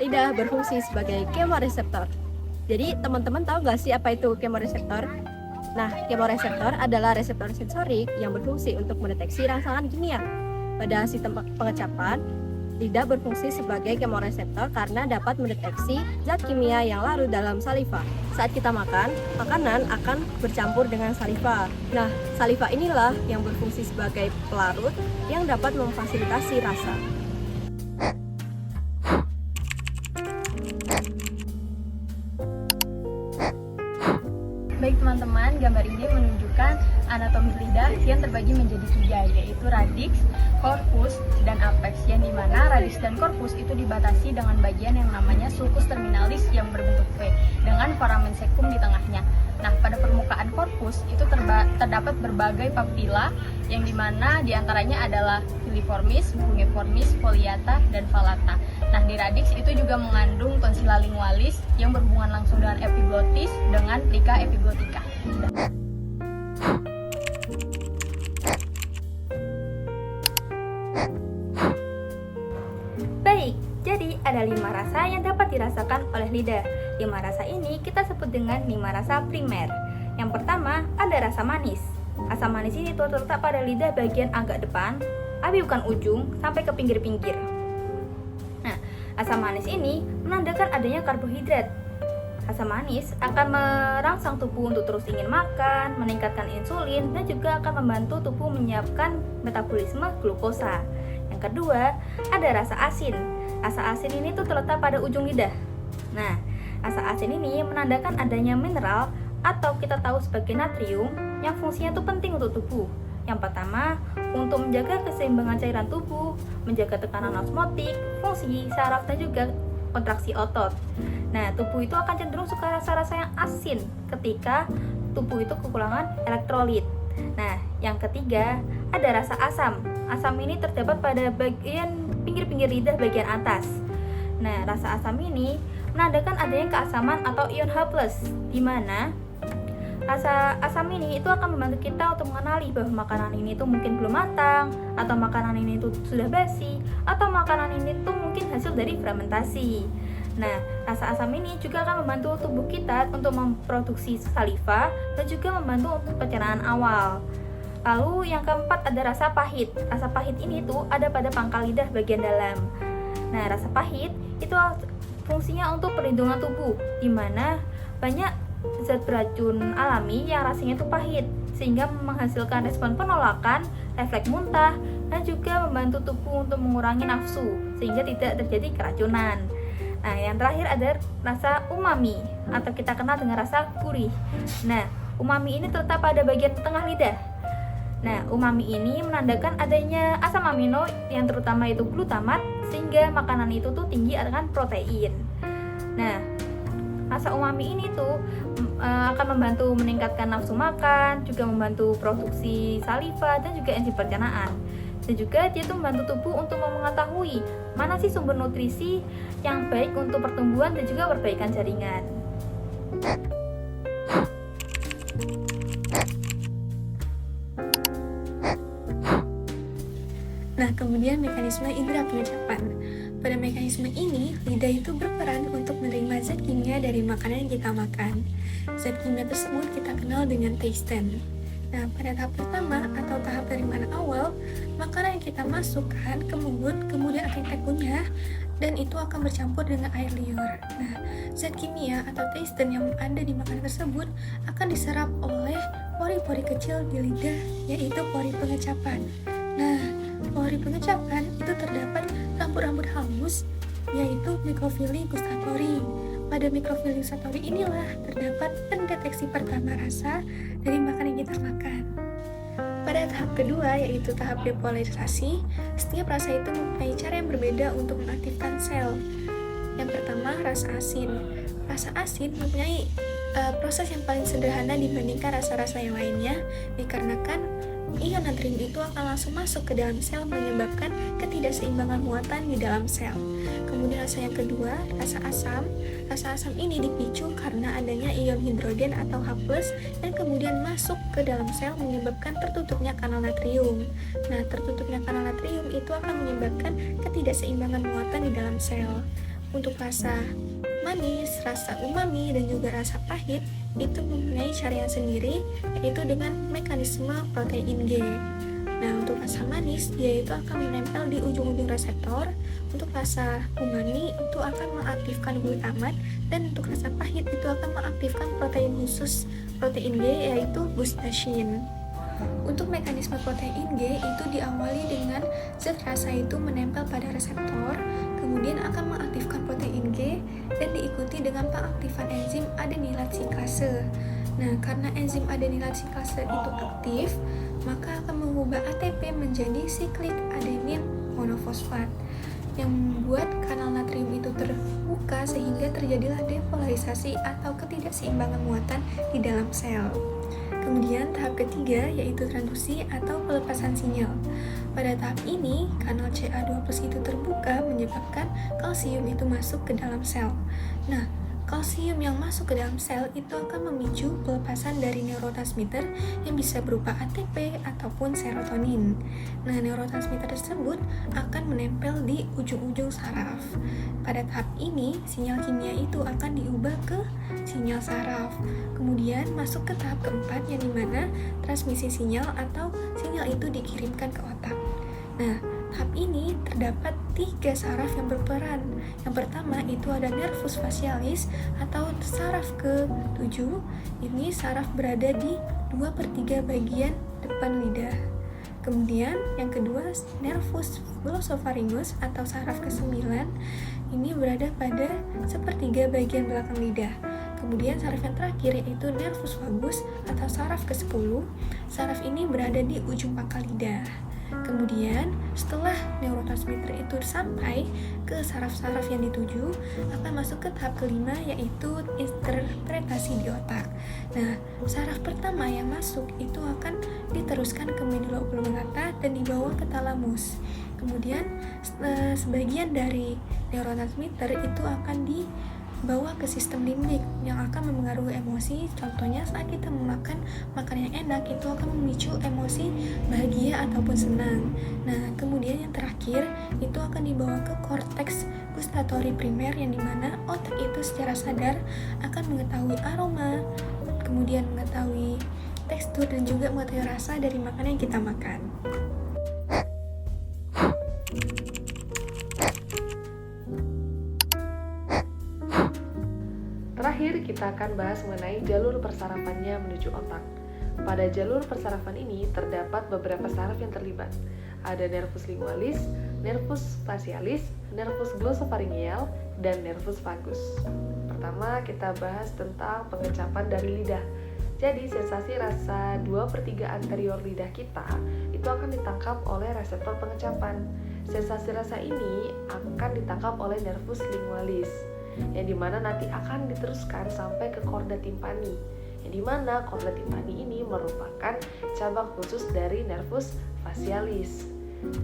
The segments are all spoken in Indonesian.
lidah berfungsi sebagai kemoreseptor. Jadi teman-teman tahu nggak sih apa itu kemoreseptor? Nah, kemoreseptor adalah reseptor sensorik yang berfungsi untuk mendeteksi rangsangan kimia. Pada sistem pengecapan, lidah berfungsi sebagai kemoreseptor karena dapat mendeteksi zat kimia yang larut dalam saliva. Saat kita makan, makanan akan bercampur dengan saliva. Nah, saliva inilah yang berfungsi sebagai pelarut yang dapat memfasilitasi rasa. Baik teman-teman, gambar ini menunjukkan anatomi lidah yang terbagi menjadi 3, yaitu radix, corpus, dan apex, yang dimana radix dan corpus itu dibatasi dengan bagian yang namanya sulcus terminalis yang berbentuk V, dengan foramen cecum di tengahnya. Nah, pada permukaan korpus itu terdapat berbagai papila, yang dimana diantaranya adalah filiformis, fungiformis, foliata, dan valata. Nah, di radix itu juga mengandung tonsilla lingualis yang berhubungan langsung dengan epiglottis dengan plica epiglottica. Baik, jadi ada 5 rasa yang dapat dirasakan oleh lidah. 5 rasa ini kita sebut dengan 5 rasa primer. Yang pertama ada rasa manis. Asam manis ini terletak pada lidah bagian agak depan, tapi bukan ujung, sampai ke pinggir-pinggir. Nah, asam manis ini menandakan adanya karbohidrat. Asam manis akan merangsang tubuh untuk terus ingin makan, meningkatkan insulin, dan juga akan membantu tubuh menyiapkan metabolisme glukosa. Yang kedua, ada rasa asin. Rasa asin ini tuh terletak pada ujung lidah. Nah, rasa asin ini menandakan adanya mineral atau kita tahu sebagai natrium yang fungsinya itu penting untuk tubuh. Yang pertama, untuk menjaga keseimbangan cairan tubuh, menjaga tekanan osmotik, fungsi saraf, dan juga kontraksi otot. Nah, tubuh itu akan cenderung suka rasa-rasa yang asin ketika tubuh itu kekurangan elektrolit. Nah, yang ketiga, ada rasa asam. Asam ini terdapat pada bagian pinggir-pinggir lidah bagian atas. Nah, rasa asam ini menandakan adanya keasaman atau ion H+, di mana rasa asam ini itu akan membantu kita untuk mengenali bahwa makanan ini tuh mungkin belum matang, atau makanan ini tuh sudah basi, atau makanan ini tuh mungkin hasil dari fermentasi. Nah, rasa asam ini juga akan membantu tubuh kita untuk memproduksi saliva dan juga membantu untuk pencernaan awal. Lalu yang keempat ada rasa pahit. Rasa pahit ini tuh ada pada pangkal lidah bagian dalam. Nah, rasa pahit itu fungsinya untuk perlindungan tubuh, di mana banyak zat beracun alami yang rasanya itu pahit, sehingga menghasilkan respon penolakan, refleks muntah, dan juga membantu tubuh untuk mengurangi nafsu, sehingga tidak terjadi keracunan. Nah, yang terakhir ada rasa umami, atau kita kenal dengan rasa gurih. Nah, umami ini terletak pada bagian tengah lidah. Nah, umami ini menandakan adanya asam amino yang terutama itu glutamat, sehingga makanan itu tuh tinggi akan protein. Nah, rasa umami ini tuh akan membantu meningkatkan nafsu makan, juga membantu produksi saliva dan juga enzim pencernaan. Dan juga dia tuh membantu tubuh untuk mengetahui mana sih sumber nutrisi yang baik untuk pertumbuhan dan juga perbaikan jaringan. Nah, kemudian mekanisme indera pengecapan. Pada mekanisme ini, lidah itu berperan untuk menerima zat kimia dari makanan yang kita makan. Zat kimia tersebut kita kenal dengan tasten. Nah, pada tahap pertama atau tahap penerimaan awal, makanan yang kita masukkan ke mulut kemudian akan kita kunyah dan itu akan bercampur dengan air liur. Nah, zat kimia atau tasten yang ada di makanan tersebut akan diserap oleh pori-pori kecil di lidah, yaitu pori pengecapan. Nah, pori pengecapan itu terdapat rambut-rambut halus, yaitu mikrofili gustatori. Pada mikrofili gustatori inilah terdapat pendeteksi pertama rasa dari makanan yang kita makan. Pada tahap kedua, yaitu tahap depolarisasi, setiap rasa itu mempunyai cara yang berbeda untuk mengaktifkan sel. Yang pertama, rasa asin. Rasa asin mempunyai proses yang paling sederhana dibandingkan rasa-rasa yang lainnya, dikarenakan ion natrium itu akan langsung masuk ke dalam sel menyebabkan ketidakseimbangan muatan di dalam sel. Kemudian rasa yang kedua, rasa asam. Rasa asam ini dipicu karena adanya ion hidrogen atau H+, dan kemudian masuk ke dalam sel menyebabkan tertutupnya kanal natrium. Nah, tertutupnya kanal natrium itu akan menyebabkan ketidakseimbangan muatan di dalam sel. Untuk rasa manis, rasa umami, dan juga rasa pahit itu mempunyai cara yang sendiri, yaitu dengan mekanisme protein G. Nah, untuk rasa manis, dia itu akan menempel di ujung-ujung reseptor. Untuk rasa umami, itu akan mengaktifkan glutamat. Dan untuk rasa pahit, itu akan mengaktifkan protein khusus protein G, yaitu gustacin. Untuk mekanisme protein G itu diawali dengan zat rasa itu menempel pada reseptor, kemudian akan mengaktifkan protein G, dan diikuti dengan pengaktifan enzim adenilat siklase. Nah, karena enzim adenilat siklase itu aktif, maka akan mengubah ATP menjadi siklik adenin monofosfat yang membuat kanal natrium itu terbuka sehingga terjadilah depolarisasi atau ketidakseimbangan muatan di dalam sel. Kemudian tahap ketiga yaitu transduksi atau pelepasan sinyal. Pada tahap ini, kanal Ca2+ itu terbuka menyebabkan kalsium itu masuk ke dalam sel. Nah, kalsium yang masuk ke dalam sel itu akan memicu pelepasan dari neurotransmitter yang bisa berupa ATP ataupun serotonin. Nah, neurotransmitter tersebut akan menempel di ujung-ujung saraf. Pada tahap ini, sinyal kimia itu akan diubah ke sinyal saraf. Kemudian masuk ke tahap keempat yang dimana transmisi sinyal atau sinyal itu dikirimkan ke otak. Nah, tahap ini terdapat 3 saraf yang berperan. Yang pertama itu ada nervus facialis atau saraf ke-7. Ini saraf berada di 2/3 bagian depan lidah. Kemudian yang kedua nervus glosopharyngeus atau saraf ke-9. Ini berada pada 1/3 bagian belakang lidah. Kemudian saraf yang terakhir yaitu nervus vagus atau saraf ke-10. Saraf ini berada di ujung pangkal lidah. Kemudian setelah neurotransmitter itu sampai ke saraf-saraf yang dituju, akan masuk ke tahap kelima yaitu interpretasi di otak. Nah, saraf pertama yang masuk itu akan diteruskan ke medula oblongata dan dibawa ke talamus. Kemudian sebagian dari neurotransmitter itu akan dibawa ke sistem limbik yang akan mempengaruhi emosi. Contohnya saat kita memakan makanan yang enak itu akan memicu emosi bahagia ataupun senang. Nah, kemudian yang terakhir itu akan dibawa ke korteks gustatori primer yang dimana otak itu secara sadar akan mengetahui aroma, kemudian mengetahui tekstur dan juga mengetahui rasa dari makanan yang kita makan. Terakhir, kita akan bahas mengenai jalur persarafannya menuju otak. Pada jalur persarafan ini terdapat beberapa saraf yang terlibat. Ada nervus lingualis, nervus facialis, nervus glossopharyngeal, dan nervus vagus. Pertama, kita bahas tentang pengecapan dari lidah. Jadi, sensasi rasa 2/3 anterior lidah kita itu akan ditangkap oleh reseptor pengecapan. Sensasi rasa ini akan ditangkap oleh nervus lingualis, yang dimana nanti akan diteruskan sampai ke korda timpani, yang dimana korda timpani ini merupakan cabang khusus dari nervus facialis.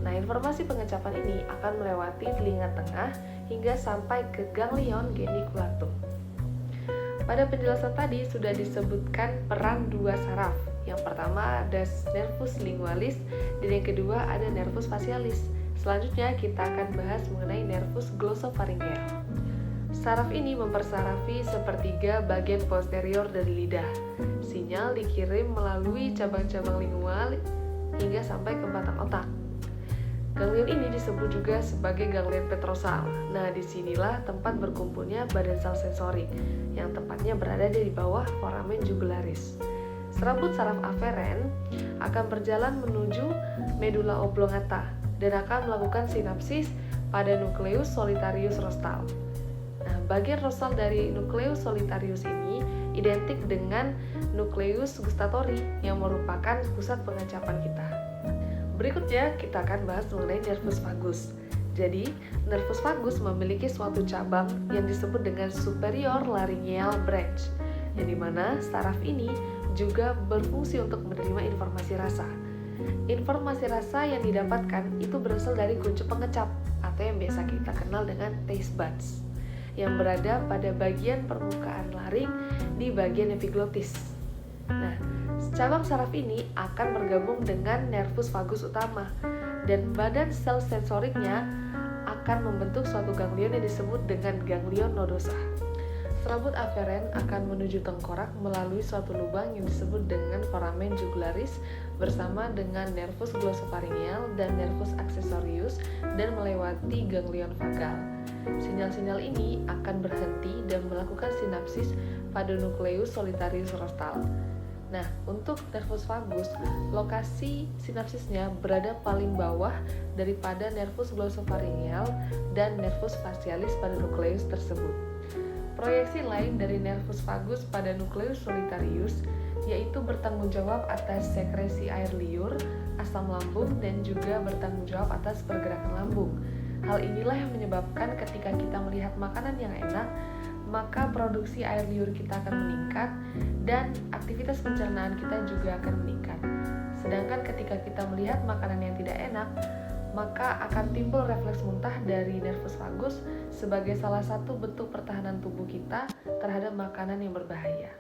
Nah, informasi pengecapan ini akan melewati telinga tengah hingga sampai ke ganglion geniculatum. Pada penjelasan tadi sudah disebutkan peran 2 saraf. Yang pertama ada nervus lingualis dan yang kedua ada nervus facialis. Selanjutnya kita akan bahas mengenai nervus glossopharyngeal. Saraf ini mempersarafi 1/3 bagian posterior dari lidah. Sinyal dikirim melalui cabang-cabang lingual hingga sampai ke batang otak. Ganglion ini disebut juga sebagai ganglion petrosal. Nah, disinilah tempat berkumpulnya badan sel sensorik, yang tepatnya berada di bawah foramen jugularis. Serabut saraf aferen akan berjalan menuju medula oblongata dan akan melakukan sinapsis pada nucleus solitarius rostal. Nah, bagian rostal dari nucleus solitarius ini identik dengan nucleus gustatori yang merupakan pusat pengecapan kita. Berikutnya kita akan bahas mengenai nervus vagus. Jadi, nervus vagus memiliki suatu cabang yang disebut dengan superior laryngeal branch, yang dimana saraf ini juga berfungsi untuk menerima informasi rasa. Informasi rasa yang didapatkan itu berasal dari kuncup pengecap atau yang biasa kita kenal dengan taste buds, yang berada pada bagian permukaan laring di bagian epiglotis. Nah, cabang saraf ini akan bergabung dengan nervus vagus utama dan badan sel sensoriknya akan membentuk suatu ganglion yang disebut dengan ganglion nodosa. Selaput aferen akan menuju tengkorak melalui suatu lubang yang disebut dengan foramen jugularis bersama dengan nervus glossopharyngeal dan nervus accessorius dan melewati ganglion vagal. Sinyal-sinyal ini akan berhenti dan melakukan sinapsis pada nukleus solitarius rostal. Nah, untuk nervus vagus, lokasi sinapsisnya berada paling bawah daripada nervus glossopharyngeal dan nervus facialis pada nukleus tersebut. Proyeksi lain dari nervus vagus pada nukleus solitarius yaitu bertanggung jawab atas sekresi air liur, asam lambung, dan juga bertanggung jawab atas pergerakan lambung. Hal inilah yang menyebabkan ketika kita melihat makanan yang enak, maka produksi air liur kita akan meningkat dan aktivitas pencernaan kita juga akan meningkat. Sedangkan ketika kita melihat makanan yang tidak enak, maka akan timbul refleks muntah dari nervus vagus sebagai salah satu bentuk pertahanan tubuh kita terhadap makanan yang berbahaya.